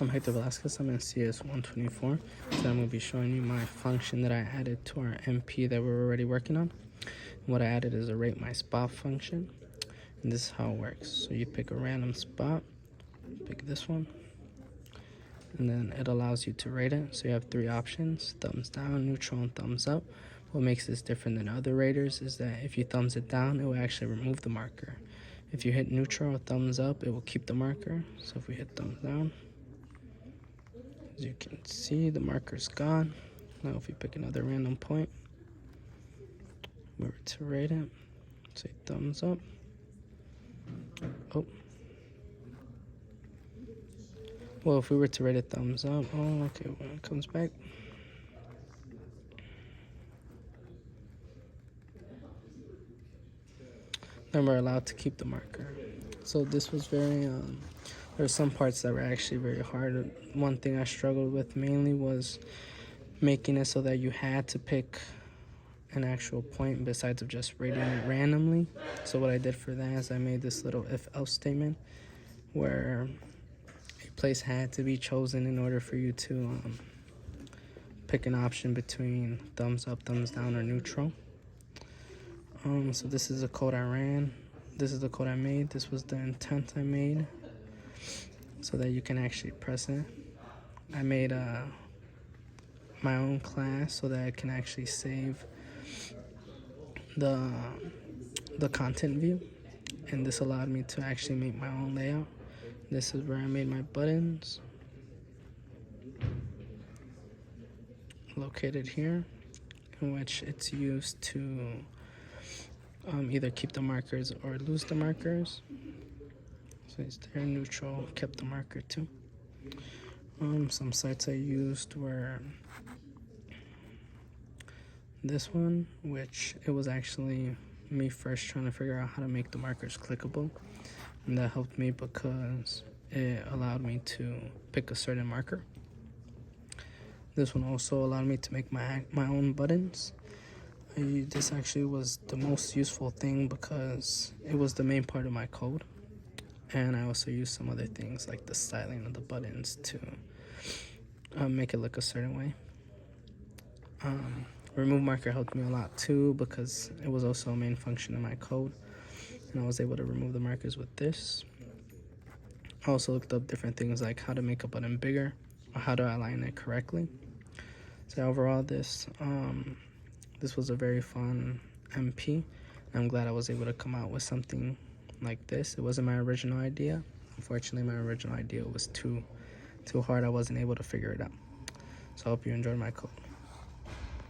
I'm Hector Velazquez. I'm in CS 124. So I'm going to be showing you my function that I added to our MP that we're already working on. What I added is a rate my spot function. And this is how it works. So you pick a random spot, pick this one, and then it allows you to rate it. So you have three options: thumbs down, neutral, and thumbs up. What makes this different than other raters is that if you thumbs it down, it will actually remove the marker. If you hit neutral or thumbs up, it will keep the marker. So if we hit thumbs down, as you can see, the marker's gone. Now if we pick another random point, we're to rate it, say thumbs up. Oh. Well, if we were to rate it thumbs up, oh, okay, when it comes back. Then we're allowed to keep the marker. So this was very, there were some parts that were actually very hard. One thing I struggled with mainly was making it so that you had to pick an actual point besides of just rating it randomly. So what I did for that is I made this little if-else statement where a place had to be chosen in order for you to pick an option between thumbs up, thumbs down, or neutral. So this is the code I ran. This is the code I made. This was the intent I made so that you can actually press it. I made my own class so that I can actually save the content view, and this allowed me to actually make my own layout. This is where I made my buttons, located here, in which it's used to either keep the markers or lose the markers. So it's there, neutral, kept the marker too. Some sites I used were this one, which it was actually me first trying to figure out how to make the markers clickable, and that helped me because it allowed me to pick a certain marker. This one also allowed me to make my own buttons. This actually was the most useful thing because it was the main part of my code, and I also used some other things like the styling of the buttons to make it look a certain way. Remove marker helped me a lot too because it was also a main function in my code, and I was able to remove the markers with this. I also looked up different things like how to make a button bigger or how to align it correctly. So overall, this was a very fun MP, and I'm glad I was able to come out with something like this. It wasn't my original idea. Unfortunately, my original idea was too hard. I wasn't able to figure it out. So I hope you enjoyed my code.